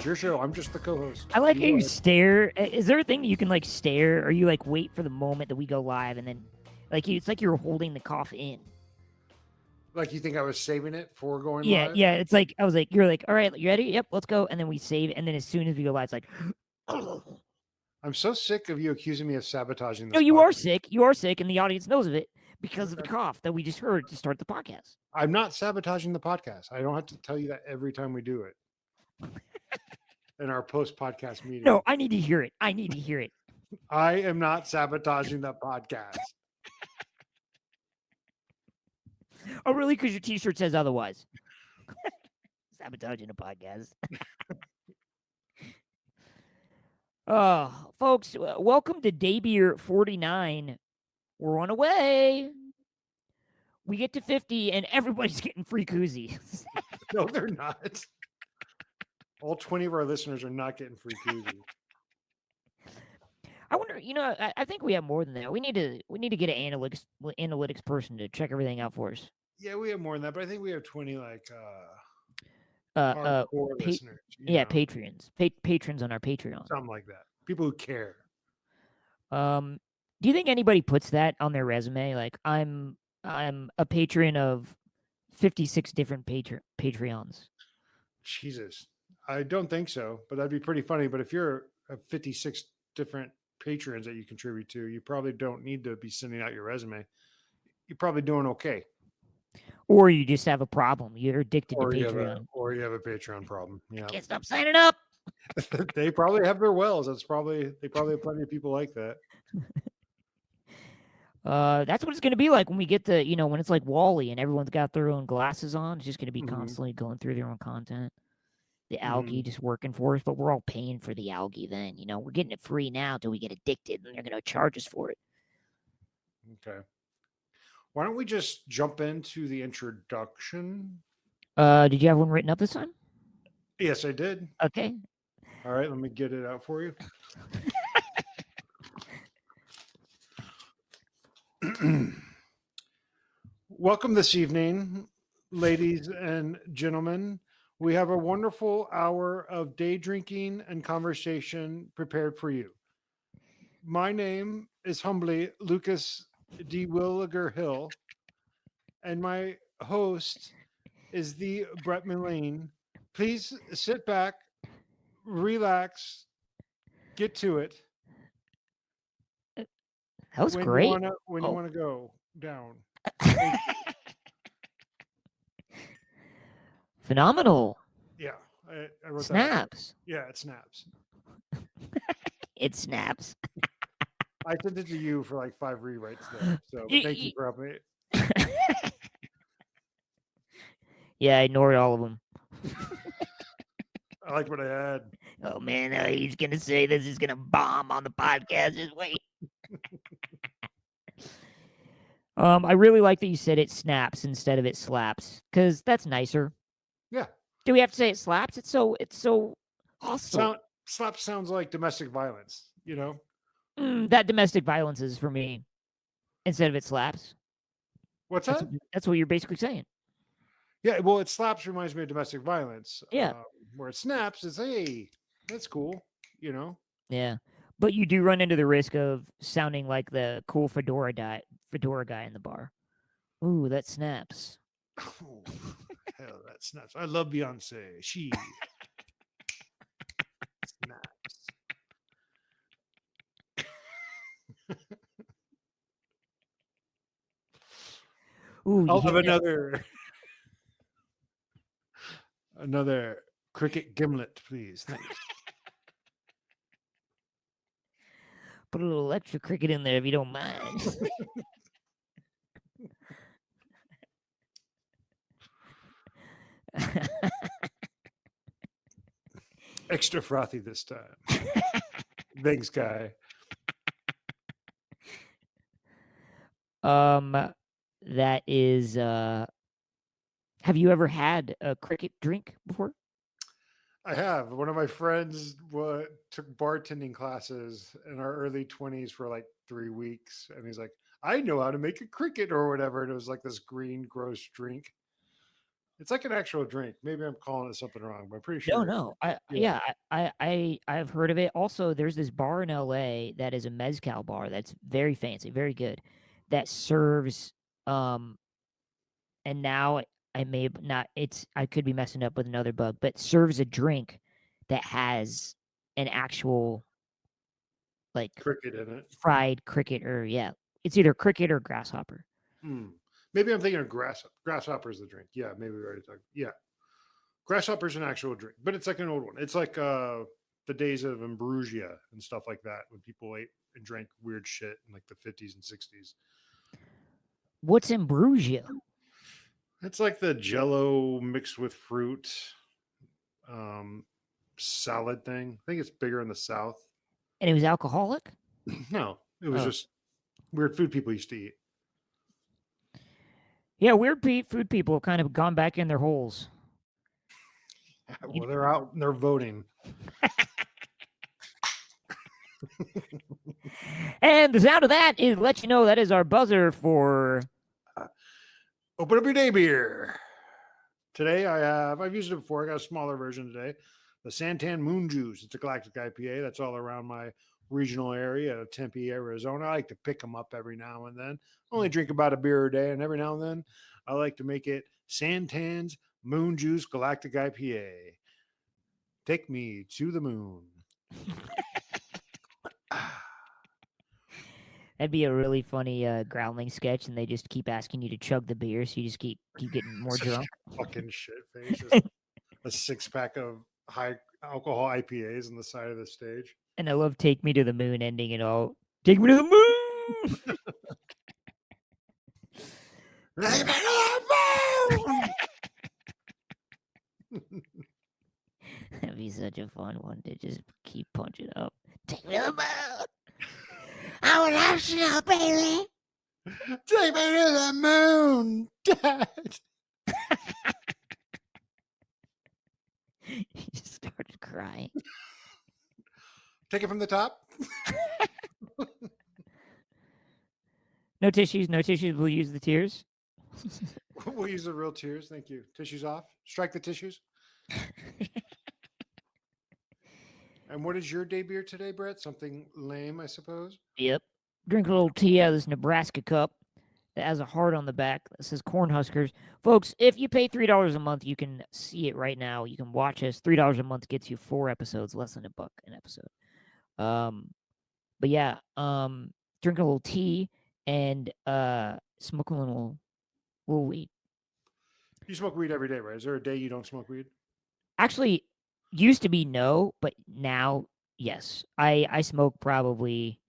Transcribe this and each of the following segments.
your show. I'm just the co-host. I like how you are. stare. Is there a thing that you can like stare, or you like wait for the moment that we go live, and then it's like you're holding the cough in. Like you think I was saving it for going Yeah, live? yeah. It's like I was like, you're like, all right, you ready? Yep, let's go. And then we save, and then as soon as we go live, it's like, I'm so sick of you accusing me of sabotaging no, this you are podcast. sick. You are sick, and the audience knows of it because of the Okay. cough that we just heard to start the podcast. I'm not sabotaging the podcast. I don't have to tell you that every time we do it in our post-podcast meeting. No, I need to hear it. I need to hear it. I am not sabotaging the podcast. Oh, really? Because your T-shirt says otherwise. Sabotaging the podcast. Folks, welcome to Day Beer 49. We're on a way. We get to 50, and everybody's getting free koozies. No, they're not. All 20 of our listeners are not getting free koozies. I wonder, I think we have more than that. We need to get an analytics person to check everything out for us. Yeah, we have more than that, but I think we have 20 like hardcore listeners. Patreons, patrons on our Patreon, something like that. People who care. Do you think anybody puts that on their resume? Like, I'm a patron of 56 different Patreons. Jesus, I don't think so, but that'd be pretty funny. But if you're 56 different patrons that you contribute to, you probably don't need to be sending out your resume. You're probably doing okay. Or you just have a problem. You're addicted to Patreon. Or you have a Patreon problem. Yeah. Can't stop signing up. They probably have their wells. They probably have plenty of people like that. That's what it's going to be like when we get to, when it's like Wall-E and everyone's got their own glasses on. It's just going to be constantly going through their own content. The algae just working for us, but we're all paying for the algae then. We're getting it free now till we get addicted, and they're going to charge us for it. Okay. Why don't we just jump into the introduction? Did you have one written up this time? Yes, I did. Okay. All right, let me get it out for you. Welcome this evening, ladies and gentlemen. We have a wonderful hour of day drinking and conversation prepared for you. My name is humbly Lucas D. Williger Hill, and my host is the Brett Mullane. Please sit back, relax, get to it. That was when great. You want to go down. Phenomenal. Yeah, I wrote snaps. That. Yeah, it snaps. It snaps. I sent it to you for like 5 rewrites there, so thank you for helping me. Yeah, I ignored all of them. I like what I had. Oh man, he's gonna say this is gonna bomb on the podcast. Just wait. I really like that you said it snaps instead of it slaps, because that's nicer. Yeah. Do we have to say it slaps? It's so hostile. Slap sounds like domestic violence, that domestic violence is for me instead of it slaps. What's that? That's what you're basically saying. Yeah, well, it slaps reminds me of domestic violence. Yeah. Where it snaps is, hey, that's cool, Yeah. But you do run into the risk of sounding like the cool fedora guy in the bar. Ooh, that snaps. Oh, hell, that snaps. I love Beyonce. She snaps. Ooh, I'll have another cricket gimlet, please. Thanks. Put a little extra cricket in there if you don't mind. Extra frothy this time. Thanks, guy. That is have you ever had a cricket drink before? I have. One of my friends took bartending classes in our early 20s for like 3 weeks, and he's like, I know how to make a cricket or whatever, and it was like this green gross drink. It's like an actual drink. Maybe I'm calling it something wrong, but I'm pretty No, sure. no. I Yeah. yeah, I've heard of it. Also, there's this bar in LA that is a mezcal bar that's very fancy, very good, that serves and now I may not I could be messing up with another bug, but serves a drink that has an actual like Cricket in it. fried cricket or yeah. It's either cricket or grasshopper. Maybe I'm thinking of grasshopper is the drink. Yeah, maybe we already talked. Yeah, grasshopper's an actual drink, but it's like an old one. It's like the days of ambrosia and stuff like that when people ate and drank weird shit in like the 50s and 60s. What's ambrosia? It's like the jello mixed with fruit um, salad thing. I think it's bigger in the South. And it was alcoholic? No, it was Oh. just weird food people used to eat. Yeah, weird food people have kind of gone back in their holes. Well, they're out and they're voting. And the sound of that is let you know that is our buzzer for Open up your day beer. Today I've used it before. I got a smaller version today. The Santan Moon Juice. It's a Galactic IPA. That's all around my regional area of Tempe, Arizona. I like to pick them up every now and then. Only drink about a beer a day, and every now and then I like to make it Santan's Moon Juice Galactic IPA. Take me to the moon. that'd be a really funny growling sketch, and they just keep asking you to chug the beer, so you just keep getting more Such drunk. fucking shit face. Just a 6-pack of high alcohol IPAs on the side of the stage. And I love "Take Me to the Moon" ending it all. Take me to the moon. That'd be such a fun one to just keep punching up. Take me to the moon. I'm an astronaut, baby. Take me to the moon, Dad. He just started crying. Take it from the top. No tissues, no tissues. We'll use the tears. We'll use the real tears. Thank you. Tissues off. Strike the tissues. And what is your day beer today, Brett? Something lame, I suppose. Yep. Drink a little tea out of this Nebraska cup that has a heart on the back that says Cornhuskers. Folks, if you pay $3 a month, you can see it right now. You can watch us. $3 a month gets you 4 episodes, less than $1 an episode. But yeah, drink a little tea and smoke a little weed. You smoke weed every day, right? Is there a day you don't smoke weed? Actually, used to be no, but now yes. I smoke probably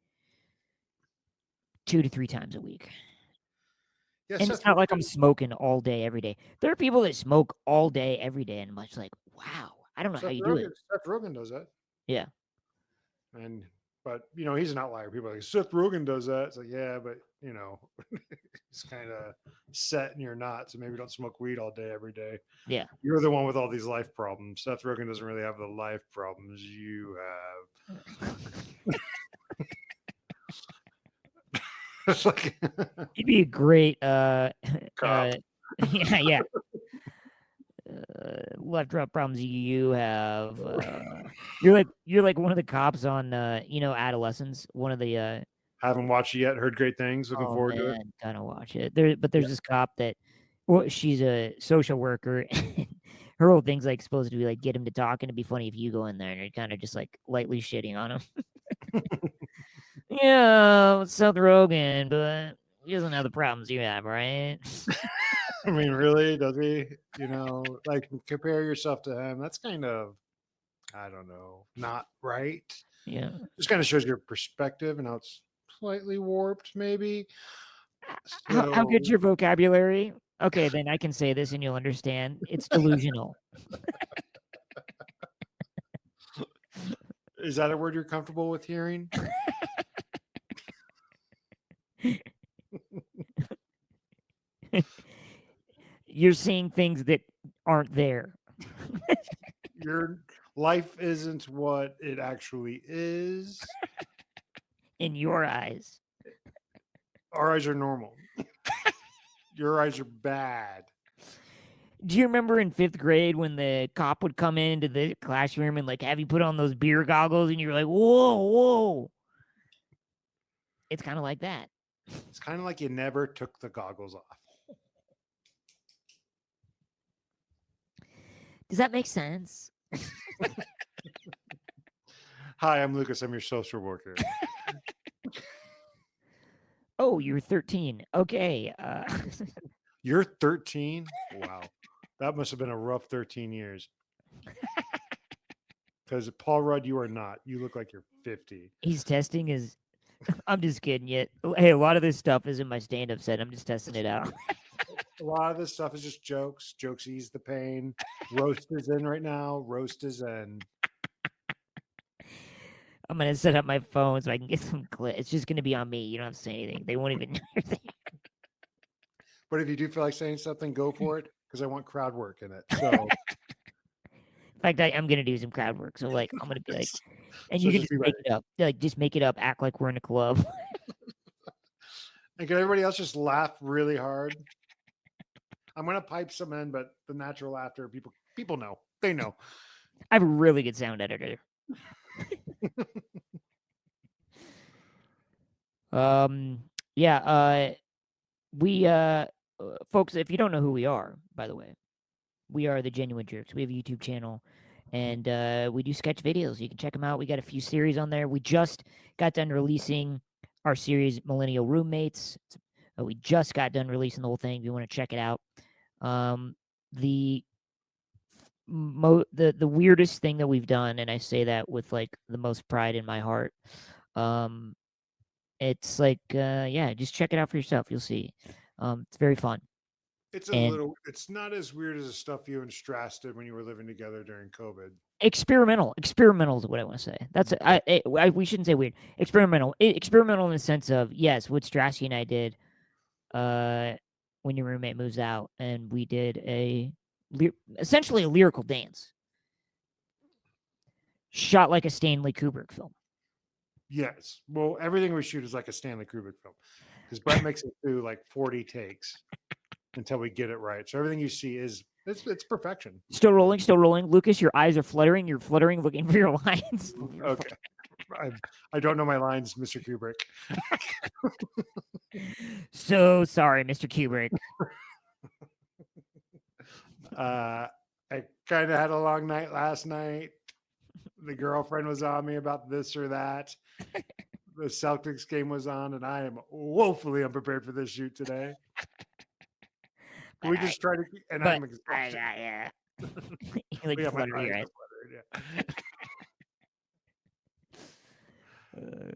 2 to 3 times a week. Yes, And it's not like I'm smoking all day, every day. There are people that smoke all day, every day, and I'm just like, wow, I don't know how you do it. Seth Rogen does that. Yeah. But he's an outlier. People are like, Seth Rogen does that. It's like, yeah, but he's kind of set and you're not. So maybe don't smoke weed all day, every day. Yeah. You're the one with all these life problems. Seth Rogen doesn't really have the life problems you have. It's like You'd be a great cop. yeah. Left drop problems you have. You're like one of the cops on Adolescence. One of the Haven't watched it yet. Heard great things. Looking forward to it. Gotta watch it. There's this cop that, well, she's a social worker. Her whole thing's like supposed to be like get him to talk, and it'd be funny if you go in there and you're kind of just like lightly shitting on him. Yeah, Seth Rogen, but he doesn't have the problems you have, right? I mean, really? Does he? Like compare yourself to him. That's kind of, I don't know, not right. Yeah. Just kind of shows your perspective and how it's slightly warped, maybe. How good's your vocabulary? Okay, then I can say this and you'll understand. It's delusional. Is that a word you're comfortable with hearing? You're seeing things that aren't there. Your life isn't what it actually is. In your eyes. Our eyes are normal. Your eyes are bad. Do you remember in 5th grade when the cop would come into the classroom and like have you put on those beer goggles and you're like, whoa, whoa? It's kind of like that. It's kind of like you never took the goggles off. Does that make sense? Hi, I'm Lucas. I'm your social worker. Oh, you're 13. Okay. You're 13? Wow. That must have been a rough 13 years. Because Paul Rudd, you are not. You look like you're 50. He's testing his. I'm just kidding. Yet, hey, a lot of this stuff is in my stand-up set. I'm just testing it out. A lot of this stuff is just jokes. Jokes ease the pain. Roast is in right now. Roast is in. I'm gonna set up my phone so I can get some clips. It's just gonna be on me. You don't have to say anything. They won't even know you're there. But if you do feel like saying something, go for it. Because I want crowd work in it. So, In fact, I'm gonna do some crowd work. So like, I'm gonna be like, and so you can just just be make ready. it up. Like, just make it up. Act like we're in a club. And can everybody else just laugh really hard? I'm gonna pipe some in, but the natural laughter, people know. They know. I have a really good sound editor. Yeah. We folks, if you don't know who we are, by the way, we are the Genuine Jerks. We have a YouTube channel, and we do sketch videos. You can check them out. We got a few series on there. We just got done releasing our series, Millennial Roommates. We just got done releasing the whole thing. If you want to check it out, the the weirdest thing that we've done, and I say that with like the most pride in my heart. It's like yeah, just check it out for yourself. You'll see. It's very fun. And It's not as weird as the stuff you and Strass did when you were living together during COVID. experimental is what I want to say. That's we shouldn't say weird. Experimental in the sense of yes, what Strasky and I did when your roommate moves out, and we did essentially a lyrical dance shot like a Stanley Kubrick film. Yes. Well, everything we shoot is like a Stanley Kubrick film because Brett makes it through like 40 takes until we get it right. So everything you see is it's perfection. Still rolling, still rolling. Lucas, your eyes are fluttering. You're fluttering, looking for your lines. Okay. I don't know my lines, Mr. Kubrick. So sorry, Mr. Kubrick. I kind of had a long night last night. The girlfriend was on me about this or that. The Celtics game was on, and I am woefully unprepared for this shoot today. We just try to, and I'm exhausted. Yeah. Like Yeah, my fluttery, eyes right? are fluttering, yeah.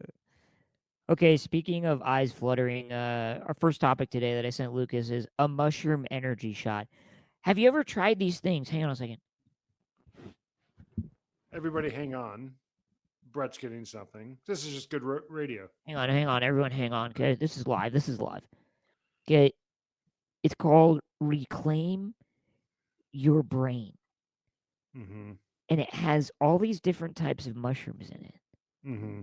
Okay, speaking of eyes fluttering, our first topic today that I sent Lucas is a mushroom energy shot. Have you ever tried these things? Hang on a second. Everybody, hang on. Brett's getting something. This is just good radio. Hang on. Everyone, hang on. Okay, this is live. Okay, it's called Reclaim Your Brain, Mm-hmm. and it has all these different types of mushrooms in it. Mm-hmm.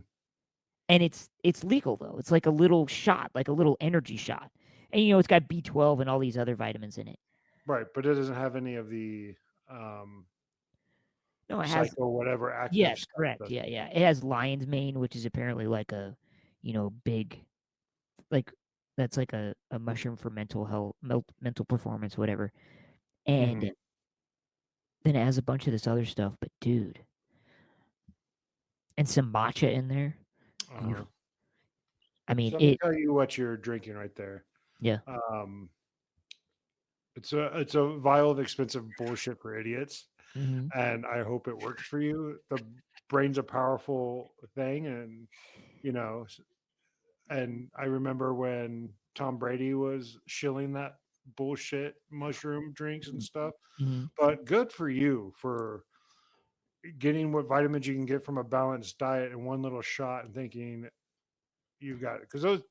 And it's legal though. It's like a little shot, like a little energy shot. And it's got B12 and all these other vitamins in it. Right, but it doesn't have any of the No, it has psycho whatever active yes, stuff. correct. Yeah. It has lion's mane, which is apparently like a big like that's like a mushroom for mental health, mental performance, whatever. And then it has a bunch of this other stuff, but dude. And some matcha in there. I mean, so let me tell you what you're drinking right there. Yeah. It's a vial of expensive bullshit for idiots, Mm-hmm. and I hope it works for you. The brain's a powerful thing, and and I remember when Tom Brady was shilling that bullshit mushroom drinks and stuff. Mm-hmm. But good for you for getting what vitamins you can get from a balanced diet in one little shot and thinking you got it. Because those,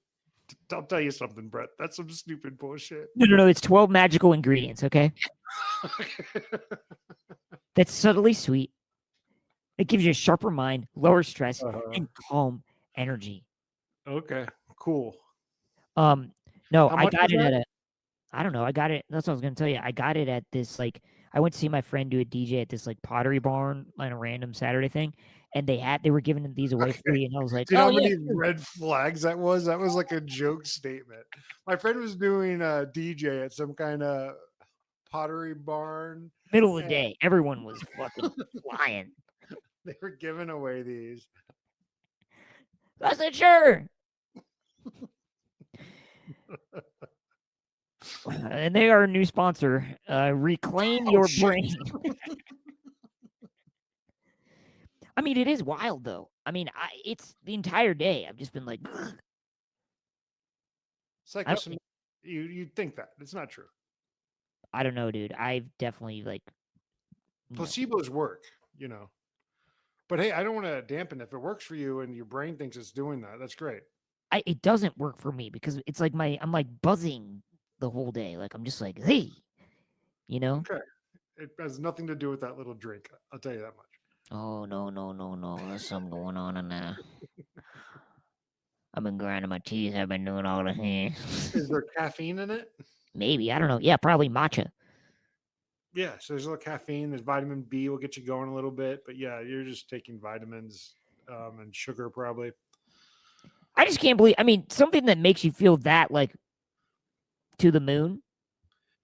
I'll tell you something, Brett. That's some stupid bullshit. No. It's 12 magical ingredients. Okay. That's subtly sweet. It gives you a sharper mind, lower stress, and calm energy. Okay, cool. No, How I much got was it that? I don't know. I got it. That's what I was gonna tell you. I got it at this like I went to see my friend do a DJ at this like Pottery Barn on a random Saturday thing, and they were giving these away free, and I was like, Do you know oh how yeah, many sure. red flags that was? That was like a joke statement. My friend was doing a DJ at some kind of pottery barn, Middle of the and day, everyone was fucking flying. they were giving away these. I said, sure. And they are a new sponsor. Reclaim Oh your shit! brain. I mean, it is wild though. I mean, it's the entire day. I've just been like, I don't, Psychosom. You'd think that it's not true. I don't know, dude. I've definitely like, you know, Placebos work, you know. But hey, I don't want to dampen. If it works for you and your brain thinks it's doing that, that's great. it doesn't work for me because it's like I'm like buzzing the whole day. Like I'm just like, hey, you know. Okay, it has nothing to do with that little drink. I'll tell you that much. Oh no, no, no, no. There's something going on in there. I've been grinding my teeth. I've been doing all the Is there caffeine in it? Maybe I don't know. Yeah, probably matcha. Yeah, so there's a little caffeine. There's vitamin B will get you going a little bit, but yeah, you're just taking vitamins and sugar probably. I just can't believe. I mean, something that makes you feel that like to the moon,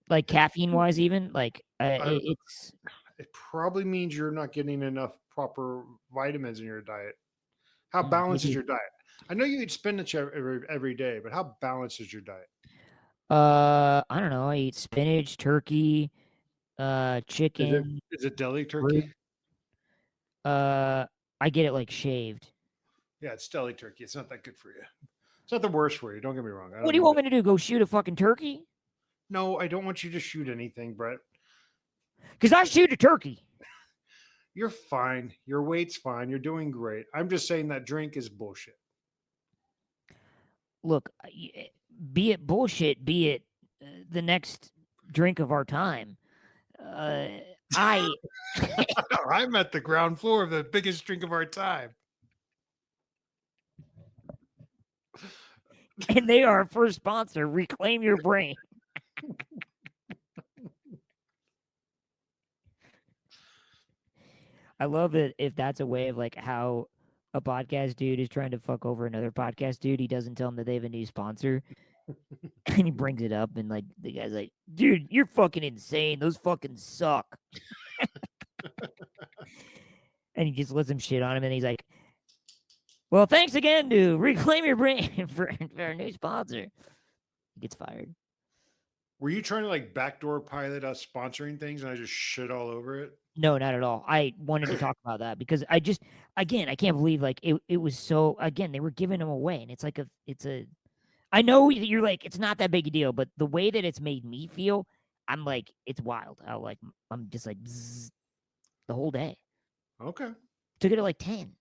like It, caffeine wise, even like I, it's it probably means you're not getting enough proper vitamins in your diet. How balanced is maybe. your diet? I know you eat spinach every day, but how balanced is your diet? I don't know. I eat spinach, turkey, Is it chicken, is it deli fruit. turkey? Uh, I get it like shaved. Yeah, it's deli turkey. It's not that good for you. It's not the worst for you. Don't get me wrong. I What don't do you mean want to. me to do? Go shoot a fucking turkey? No, I don't want you to shoot anything, Brett. Because I shoot a turkey. You're fine. Your weight's fine. You're doing great. I'm just saying that drink is bullshit. Look, be it bullshit, be it the next drink of our time. Uh, I I'm at the ground floor of the biggest drink of our time. and they are our first sponsor. Reclaim your brain. I love it if that's a way of like how a podcast dude is trying to fuck over another podcast dude. He doesn't tell him that they have a new sponsor, and he brings it up, and like the guy's like, "Dude, you're fucking insane. Those fucking suck." And he just lets him shit on him, and he's like, "Well, thanks again to Reclaim Your Brain for our new sponsor." He gets fired. Were you trying to like backdoor pilot us sponsoring things and I just shit all over it? No, not at all. I wanted to talk about that because I just, again, I can't believe like it was so, again, they were giving them away, and it's like I know that you're like, it's not that big a deal, but the way that it's made me feel, I'm like, it's wild how like I'm just like bzzz, the whole day. Okay. Took it at like 10.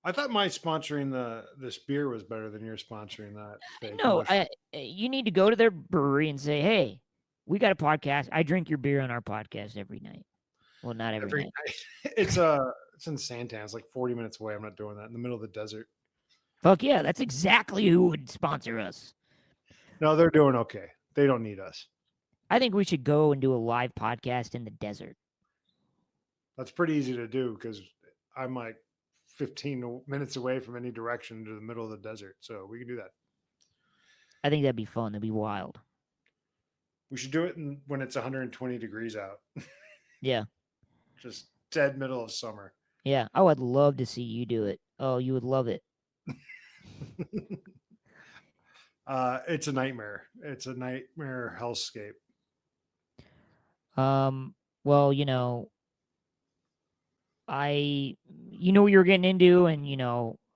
I thought my sponsoring this beer was better than your sponsoring that fake No, mushroom. you need to go to their brewery and say, hey, we got a podcast. I drink your beer on our podcast every night. Well, not every Every night. night. It's in Santan. It's like 40 minutes away. I'm not doing that in the middle of the desert. Fuck yeah, that's exactly who would sponsor us. No, they're doing okay. They don't need us. I think we should go and do a live podcast in the desert. That's pretty easy to do because I'm like 15 minutes away from any direction to the middle of the desert. So we can do that. I think that'd be fun. That'd be wild. We should do it when it's 120 degrees out. Yeah. Just dead middle of summer. Yeah. I would love to see you do it. Oh, you would love it. It's a nightmare. It's a nightmare hellscape. Well, you know what you're getting into, and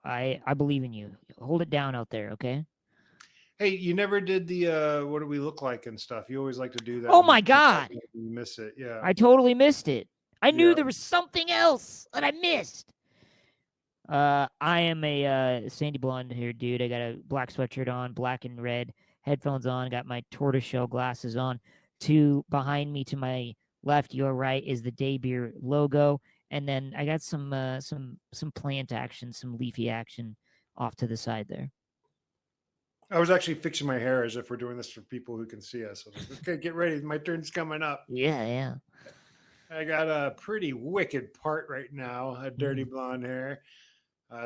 I believe in you. Hold it down out there, okay? Hey, you never did the what do we look like and stuff. You always like to do that. Oh And my God. you miss it. Yeah. I totally missed it. I knew Yeah. there was something else that I missed. I am a sandy blonde here, dude. I got a black sweatshirt on, black and red, headphones on, got my tortoiseshell glasses on. Behind me to my left, your right is the Day Beer logo, and then I got some plant action, some leafy action off to the side there. I was actually fixing my hair as if we're doing this for people who can see us. I was like, okay, get ready. My turn's coming up. Yeah, yeah. I got a pretty wicked part right now. A dirty blonde hair,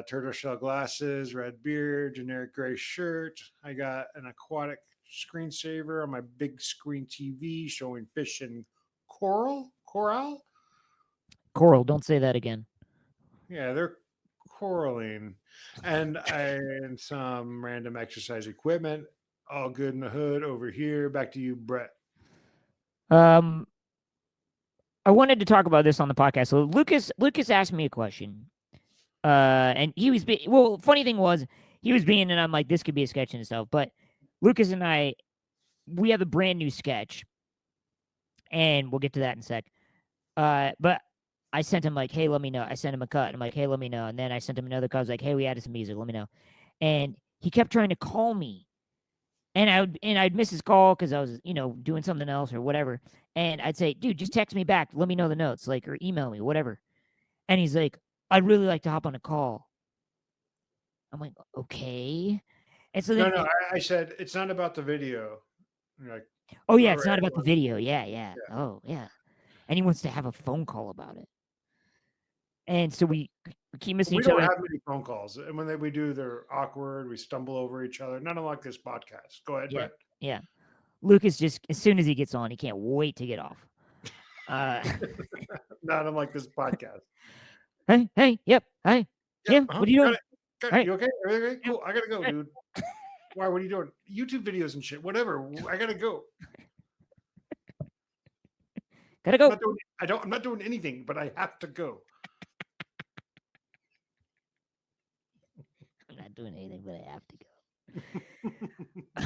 turtle shell glasses, red beard, generic gray shirt. I got an aquatic screensaver on my big screen TV showing fish and coral. Coral, don't say that again. Yeah, they're coraling, and some random exercise equipment. All good in the hood over here. Back to you, Brett. Um, I wanted to talk about this on the podcast. So Lucas asked me a question. And he was well. Funny thing was, he was being, and I'm like, this could be a sketch and stuff. But Lucas and I, we have a brand new sketch, and we'll get to that in a sec. But I sent him like, hey, let me know. I sent him a cut. I'm like, hey, let me know. And then I sent him another cut. I was like, hey, we added some music. Let me know. And he kept trying to call me, and I'd miss his call because I was doing something else or whatever. And I'd say, dude, just text me back. Let me know the notes, like, or email me, whatever. And he's like, I'd really like to hop on a call. I'm like, okay. And so then, No, I said it's not about the video. You're like, oh yeah, all it's right, not about the well, video. Yeah, yeah. yeah. Oh yeah. And he wants to have a phone call about it. And so we keep missing We each don't other. have many phone calls, and when we do, they're awkward. We stumble over each other. None like this podcast. Go ahead, Yeah, Brett. yeah. Lucas just as soon as he gets on, he can't wait to get off. Uh, Not unlike this podcast. hey, yep, hey, Yep. yeah. What are you Got doing? it. Got All it. right, You okay? Everything okay? yeah, Cool. I gotta go, all right. dude. Why? What are you doing? YouTube videos and shit. Whatever. I gotta go. Gotta I'm go. not doing. I don't. I'm not doing anything, but I have to go. I'm not doing anything, but I have to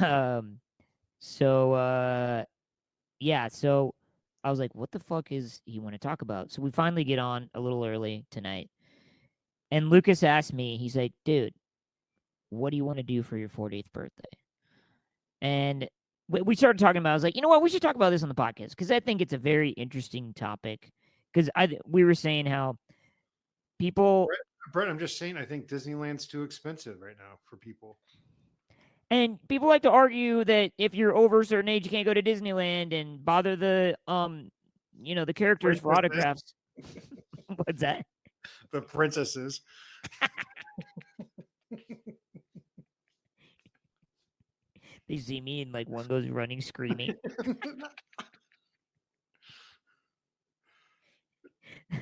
go. So yeah, so I was like, what the fuck is he want to talk about? So we finally get on a little early tonight. And Lucas asked me, he's like, dude, what do you want to do for your 40th birthday? And we started talking about, I was like, you know what? We should talk about this on the podcast because I think it's a very interesting topic. Because we were saying how people, Brett, I'm just saying. I think Disneyland's too expensive right now for people. and people like to argue that if you're over a certain age, you can't go to Disneyland and bother the characters for Princesses. autographs. What's that? The princesses. They see me and like one goes running screaming.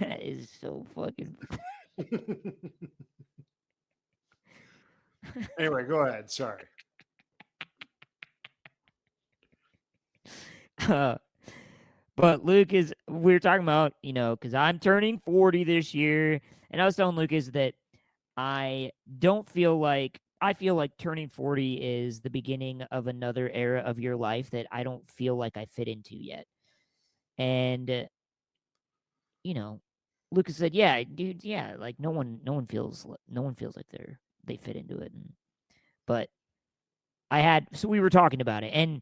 That is so fucking. Anyway, go ahead. Sorry. But Lucas, we were talking about, because I'm turning 40 this year, and I was telling Lucas that I feel like turning 40 is the beginning of another era of your life that I don't feel like I fit into yet. And you know, Lucas said, "Yeah, dude, yeah, like no one feels like they fit into it." But so we were talking about it, and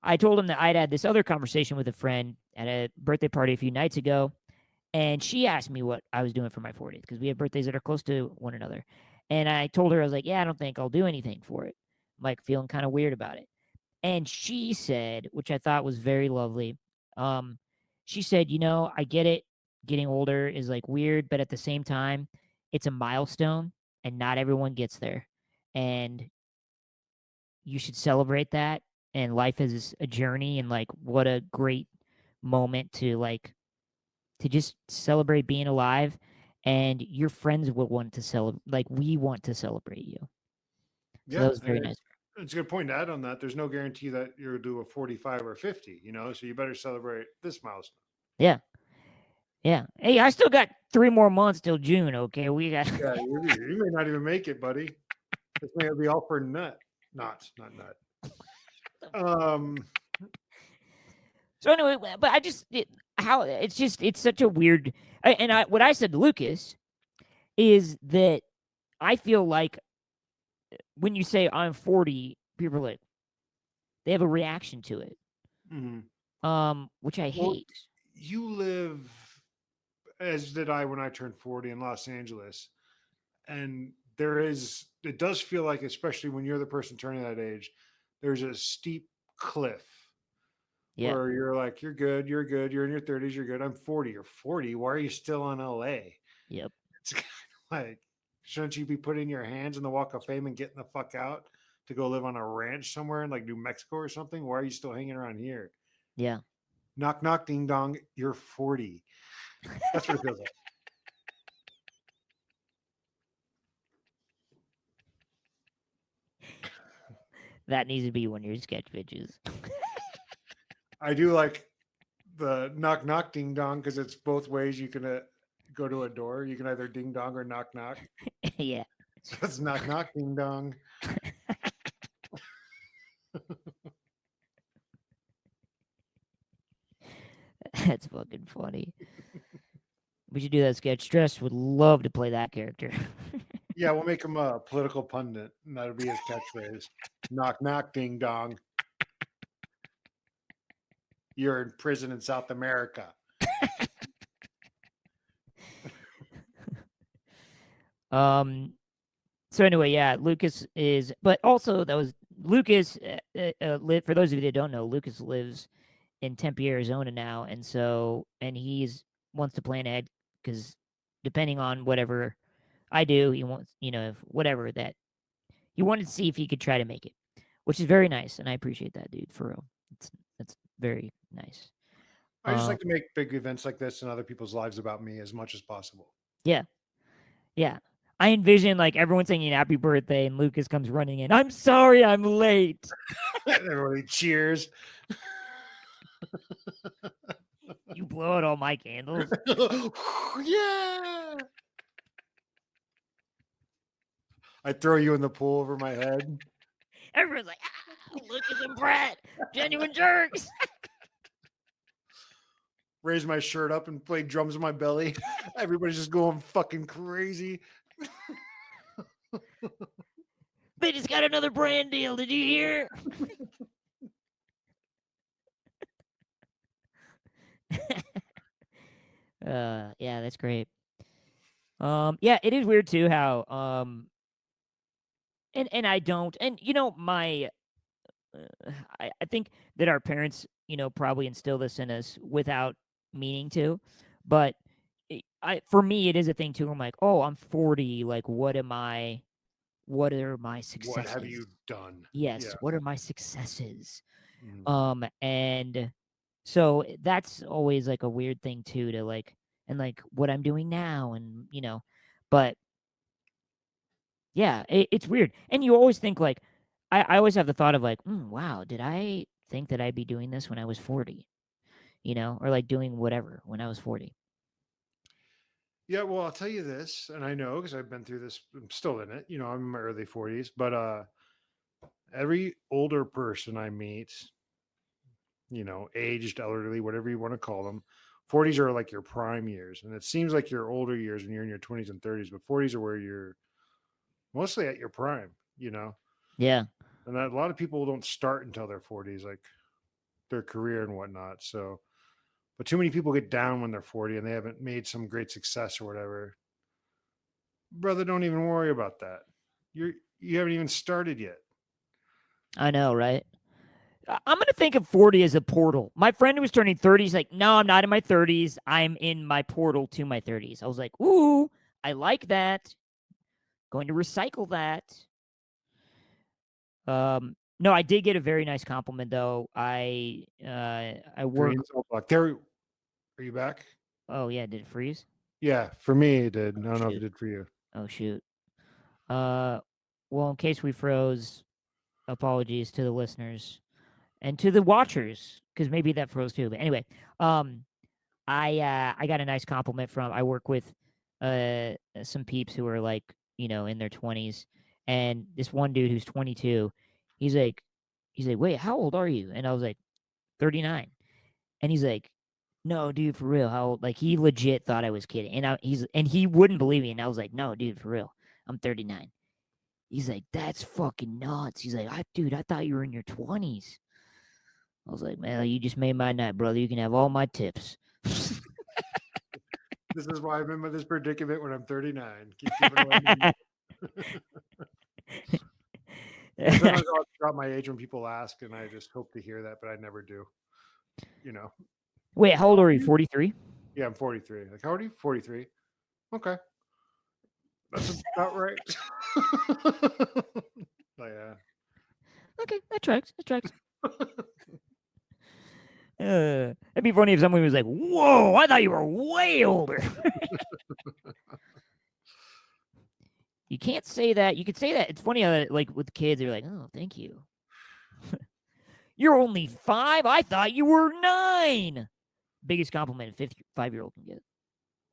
I told him that I'd had this other conversation with a friend at a birthday party a few nights ago, and she asked me what I was doing for my 40th because we have birthdays that are close to one another. And I told her, I was like, yeah, I don't think I'll do anything for it. I'm like feeling kind of weird about it. And she said, which I thought was very lovely, um, she said, I get it. Getting older is like weird, but at the same time, it's a milestone and not everyone gets there. And you should celebrate that. And life is a journey, and like what a great moment to just celebrate being alive, and your friends will want to celebrate, like we want to celebrate you. So that Yeah, was very nice. it's a good point to add on that. There's no guarantee that you'll do a 45 or 50, so you better celebrate this milestone. Yeah. Yeah. Hey, I still got 3 more months till June, okay? We got Yeah, you may not even make it, buddy. This may be all for nut. Not nut. So anyway, but it's such a weird, what I said to Lucas is that I feel like when you say I'm 40, people are like, they have a reaction to it. Which I hate. You live, as did I when I turned 40 in Los Angeles, and it does feel like, especially when you're the person turning that age, there's a steep cliff Yeah. where you're like, you're good, you're in your 30s, you're good. I'm 40, you're 40. Why are you still in LA? Yep. It's kind of like, shouldn't you be putting your hands in the Walk of Fame and getting the fuck out to go live on a ranch somewhere in like New Mexico or something? Why are you still hanging around here? Yeah. Knock, knock, ding dong, you're 40. That's what it feels like. That needs to be one of your sketch pitches. I do like the knock, knock, ding dong because it's both ways you can go to a door. You can either ding dong or knock, knock. Yeah. So it's knock, knock, ding dong. That's fucking funny. We should do that sketch. Stress would love to play that character. Yeah, we'll make him a political pundit, and that'll be his catchphrase. Knock, knock, ding dong. You're in prison in South America. So anyway, yeah, Lucas is, but also that was Lucas. For those of you that don't know, Lucas lives in Tempe, Arizona now, and he's wants to plan ahead because depending on whatever I do, he wants, if whatever that he wanted to see if he could try to make it, which is very nice, and I appreciate that, dude, for real. That's very nice. I just like to make big events like this in other people's lives about me as much as possible. Yeah, yeah. I envision like everyone singing happy birthday and Lucas comes running in. I'm sorry I'm late. Everybody cheers. You blow out all my candles. Yeah. I throw you in the pool over my head. Everyone's like, Lucas and Brett, genuine jerks. Raise my shirt up and play drums in my belly. Everybody's just going fucking crazy. They just got another brand deal. Did you hear? Yeah, that's great. Yeah, it is weird too how and I don't, and my I think that our parents probably instill this in us without meaning to, but for me it is a thing too. I'm like, oh, I'm 40. Like, what are my successes? What have you done? Yes, Yeah. what are my successes? Mm. And so that's always like a weird thing too, to like, and like what I'm doing now, and but yeah, it's weird. And you always think like, I always have the thought of like, wow, did I think that I'd be doing this when I was 40? Or like doing whatever when I was 40. Yeah, well, I'll tell you this, and I know because I've been through this. I'm still in it. I'm in my early 40s, but every older person I meet, aged, elderly, whatever you want to call them, 40s are like your prime years, and it seems like your older years when you're in your 20s and 30s, but 40s are where you're mostly at your prime. Yeah. And that a lot of people don't start until their 40s, like their career and whatnot. So, but too many people get down when they're 40 and they haven't made some great success or whatever. Brother, don't even worry about that. You haven't even started yet. I know, right? I'm going to think of 40 as a portal. My friend who was turning 30, he's like, no, I'm not in my 30s. I'm in my portal to my 30s. I was like, ooh, I like that. Going to recycle that. No, I did get a very nice compliment though. I work. Green cell block. There, are you back? Oh yeah, did it freeze? Yeah, for me it did. I Oh don't know if it shoot. did for you. Oh shoot. Well, in case we froze, apologies to the listeners and to the watchers, because maybe that froze too. But anyway, I got a nice compliment from. I work with some peeps who are like in their 20s, and this one dude who's 22, he's like, wait, how old are you? And I was like, 39, and he's like, no, dude, for real, how old? Like, he legit thought I was kidding, and he wouldn't believe me, and I was like, no, dude, for real, I'm 39. He's like, that's fucking nuts. He's like, dude, I thought you were in your 20s. I was like, man, you just made my night, brother. You can have all my tips. This is why I'm in this predicament when I'm 39. Keep giving away. Yeah, sometimes I'll drop my age when people ask, and I just hope to hear that, but I never do. You know. Wait, how How old old are are you? you? 43? Yeah, I'm 43. Like, how old are you? 43. Okay, that's about right. Oh, yeah. Okay, that tracks. That tracks. It'd be funny if someone was like, "Whoa, I thought you were way older." You can't say that. You could say that. It's funny how, like, with kids, they're like, "Oh, thank you. You're only 5? I thought you were 9." Biggest compliment a 5-year-old can get.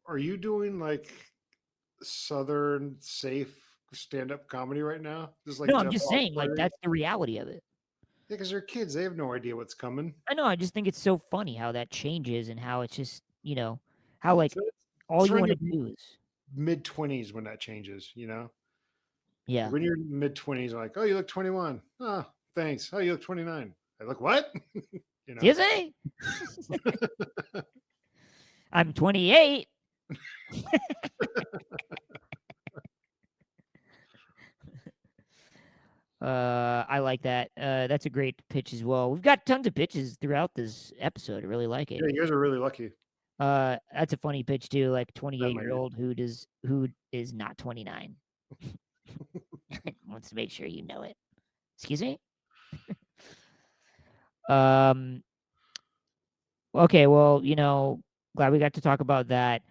Are you doing like Southern safe stand-up comedy right now? Just like No, I'm jump just off saying, like, flirting? that's the reality of it. Yeah, because they're kids. They have no idea what's coming. I know, I just think it's so funny how that changes and how it's just, how, like, So all it's you around wanna your do is mid-20s when that changes, Like yeah. when you're mid-20s, like, oh, you look 21. Oh, thanks. Oh, you look 29. I look what? you know? Excuse me? I'm 28. I like that. That's a great pitch as well. We've got tons of pitches throughout this episode. I really like it. Yeah, you guys are really lucky. That's a funny pitch too, like That might 28-year-old who is not 29. Wants to make sure you know it. Excuse me? Um, okay, well, glad we got to talk about that.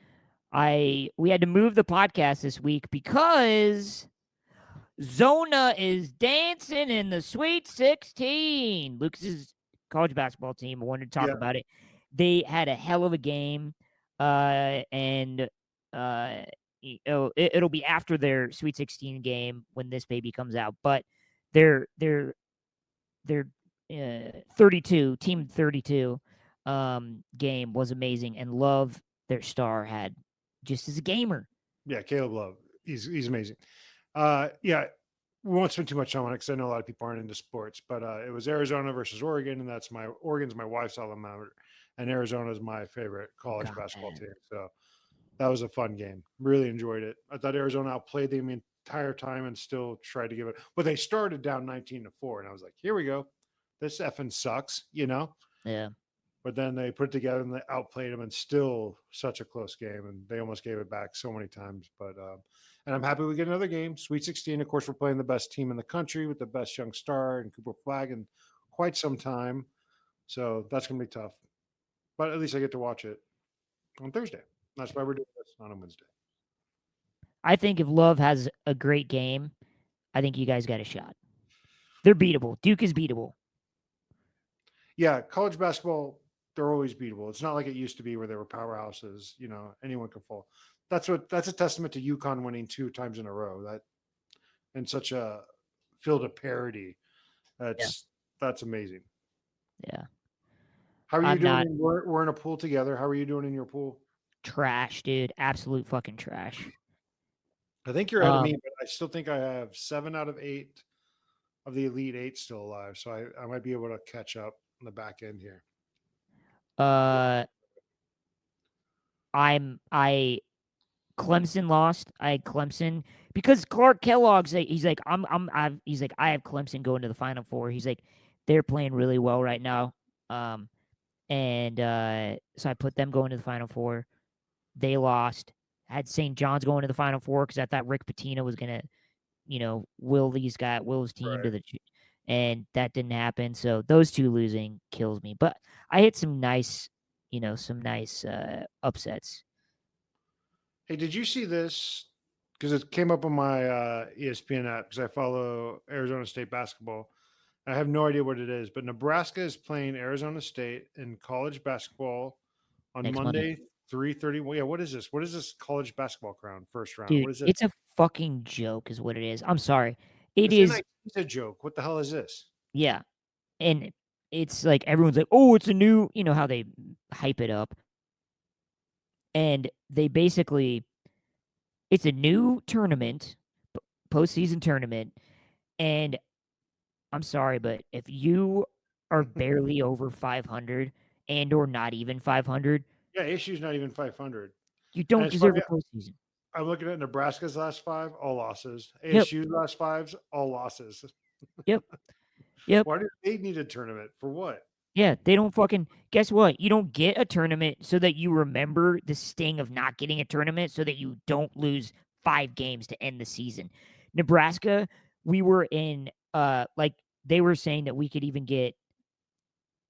We had to move the podcast this week because Zona is dancing in the Sweet 16. Lucas's college basketball team. I wanted to talk Yeah. about it. They had a hell of a game, and it'll be after their Sweet 16 game when this baby comes out. But their 32 team 32 game was amazing, and Love, their star, had just as a gamer. Yeah, Caleb Love. He's amazing. Yeah, we won't spend too much time on it because I know a lot of people aren't into sports, but it was Arizona versus Oregon, and Oregon's my wife's alma mater, and Arizona's my favorite college God, basketball man. team. So that was a fun game. Really enjoyed it. I thought Arizona outplayed them the entire time and still tried to give it. But they started down 19-4, and I was like, here we go. This effing sucks. Yeah. But then they put it together and they outplayed them, and still such a close game. And they almost gave it back so many times. And I'm happy we get another game. Sweet 16. Of course, we're playing the best team in the country with the best young star and Cooper Flag in quite some time. So that's going to be tough. But at least I get to watch it on Thursday. That's why we're doing this on a Wednesday. I think if Love has a great game, I think you guys got a shot. They're beatable. Duke is beatable. Yeah, college basketball, they're always beatable. It's not like it used to be where they were powerhouses. Anyone can fall. That's a testament to UConn winning 2 times in a row. That and such a field of parity. Yeah. That's amazing. Yeah. How are you I'm not doing? We're in a pool together. How are you doing in your pool? trash, dude. Absolute fucking trash. I think you're ahead of me, Um, but I still think I have 7 out of 8 of the Elite Eight still alive. So I might be able to catch up on the back end here. uh, I Clemson lost. I had Clemson because Clark Kellogg's like, he's like, he's like, I have Clemson going to the Final Four. He's like, they're playing really well right now. And so I put them going to the Final Four. They lost. I had St. John's going to the Final Four because I thought Rick Pitino was gonna, will his team to Right. the, and that didn't happen. So those two losing kills me. But I hit some nice, upsets. Hey, did you see this? Because it came up on my ESPN app because I follow Arizona State basketball. I have no idea what it is, but Nebraska is playing Arizona State in college basketball on Next Monday. Monday, 3:30. Well, yeah, what is this? What is this college basketball crown first round? Dude, What is this? it's a fucking joke is what it is. I'm sorry. It This is, NIT is a joke. What the hell is this? yeah. And it's like everyone's like, "Oh, it's a new," how they hype it up. And they basically it's a new tournament, postseason tournament, and I'm sorry, but if you are barely over 500 and or not even 500, Yeah, issue's not even 500. you And don't it's deserve funny. a postseason. I'm looking at Nebraska's last 5, all losses. Yep. ASU's last 5s, all losses. Yep. Yep. Why do they need a tournament? For what? Yeah, they don't fucking guess what? You don't get a tournament so that you remember the sting of not getting a tournament so that you don't lose 5 games to end the season. Nebraska, we were in like they were saying that we could even get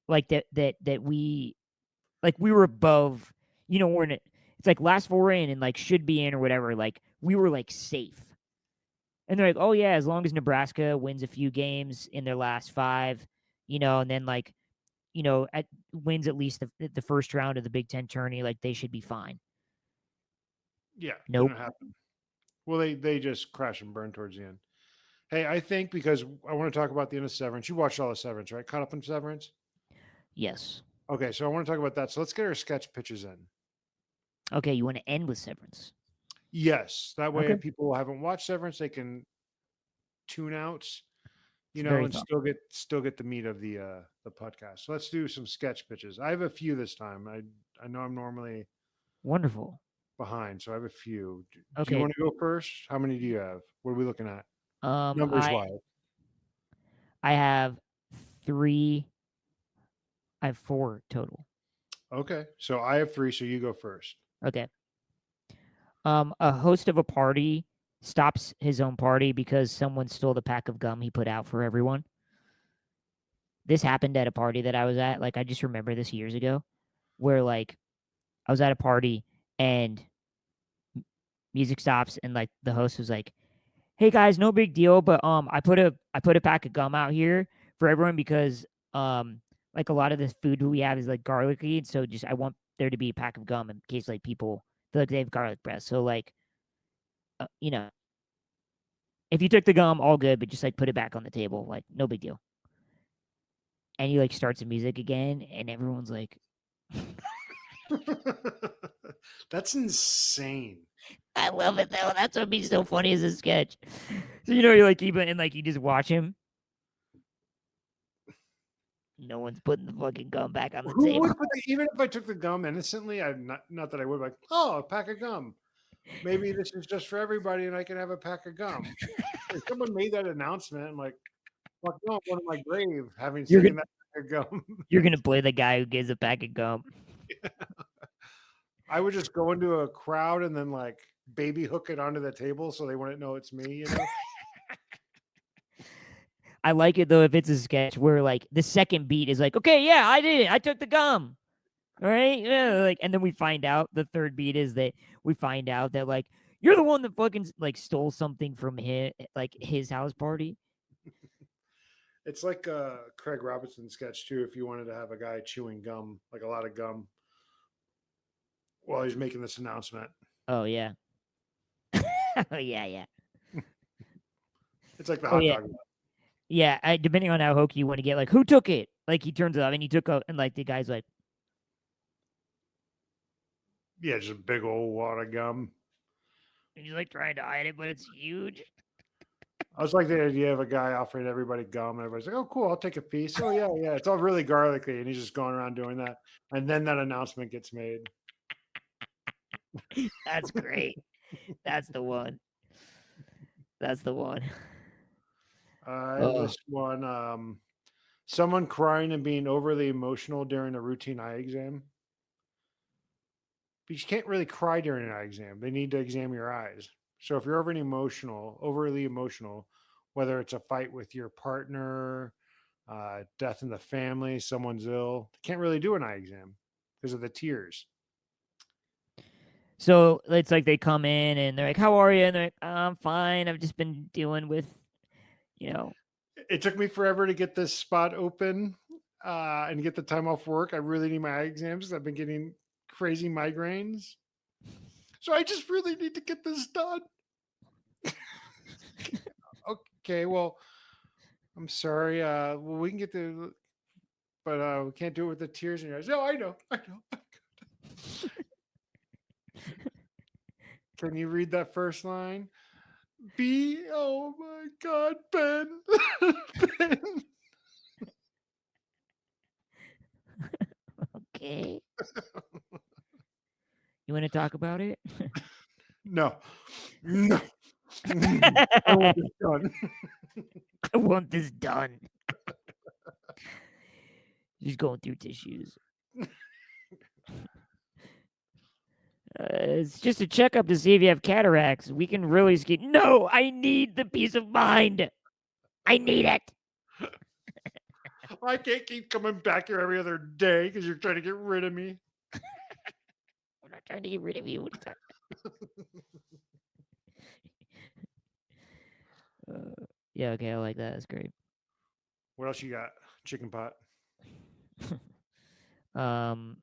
like that we like we were above, we're in it. It's like last 4 in and like should be in or whatever. Like we were like safe. And they're like, "Oh yeah, as long as Nebraska wins a few games in their last 5, and then like wins at least the first round of the Big Ten tourney, like they should be fine." Yeah, Nope. didn't happen. Well, they just crash and burn towards the end. Hey, I think because I want to talk about the end of Severance. You watched all of Severance, right? Caught up in Severance? Yes. Okay, so I want to talk about that. So let's get our sketch pitches in. Okay, you want to end with Severance. Yes, that way Okay. people who haven't watched Severance, they can tune out, It's very and thought. still get the meat of the podcast. So let's do some sketch pitches. I have a few this time. I know I'm normally Wonderful. behind, so I have a few. Do you Okay. want to go first? How many do you have? What are we looking at? Um Numbers I wise. I have 3 I have 4 total. Okay, so I have 3, so you go first. Okay. A host of a party stops his own party because someone stole the pack of gum he put out for everyone. This happened at a party that I was at. Like I just remember this years ago where like I was at a party and music stops and like the host was like, "Hey guys, no big deal, but I put a pack of gum out here for everyone because like a lot of this food we have is like garlicky, and so just I want there to be a pack of gum in case like people feel like they have garlic breath. So like if you took the gum, all good, but just like put it back on the table, like no big deal." And he like starts the music again, and everyone's like, That's insane. "I love it though. That's what be so funny as a sketch." So you're like even and like you just watch him. No one's putting the fucking gum back on the Who table. would put even if I took the gum innocently, I not that I would like, oh, a pack of gum. Maybe this is just for everybody and I can have a pack of gum. If someone made that announcement, I'm like, fuck no, I'm going to my grave having You're seen gonna that pack of gum. you're gonna play the guy who gives a pack of gum. I would just go into a crowd and then like baby hook it onto the table so they wouldn't know it's me. I like it though if it's a sketch where like the second beat is like, "Okay, yeah, I did it. I took the gum." All right, yeah, like, and then we find out the third beat is that we find out that like you're the one that fucking like stole something from his like his house party. It's like a Craig Robinson sketch too. If you wanted to have a guy chewing gum, like a lot of gum, while he's making this announcement, Oh yeah. Oh yeah, yeah. it's like the Oh hot yeah. dog. Yeah, depending on how hokey you want to get, like who took it? Like he turns it up and he took a and like the guy's like, Yeah, just a big old wad of gum. and he's like trying to hide it, but it's huge. I was like the idea of a guy offering everybody gum, and everybody's like, "Oh, cool, I'll take a piece." Oh yeah, yeah, it's all really garlicky, and he's just going around doing that, and then that announcement gets made. That's great. That's the one. That's the one. I have Oh. this one. Someone crying and being overly emotional during a routine eye exam. But you can't really cry during an eye exam. They need to examine your eyes. So if you're overly emotional, whether it's a fight with your partner, death in the family, someone's ill, can't really do an eye exam because of the tears. So it's like they come in and they're like, "How are you?" And they're like, "I'm fine. I've just been dealing with, you know." It took me forever to get this spot open and get the time off work. I really need my eye exams. I've been getting crazy migraines. So I just really need to get this done. Okay, well, I'm sorry. Well, we can get the, but we can't do it with the tears in your eyes. No, I know. I know. Can you read that first line? Oh my God, Ben. Ben. Okay. You want to talk about it? No. No. I want this done. I want this done. She's going through tissues. It's just a checkup to see if you have cataracts. We can really skip. No, I need the peace of mind. I need it. I can't keep coming back here every other day because you're trying to get rid of me. I'm not trying to get rid of you. What are you talking- yeah, okay, I like that. That's great. What else you got? Chicken pot. um,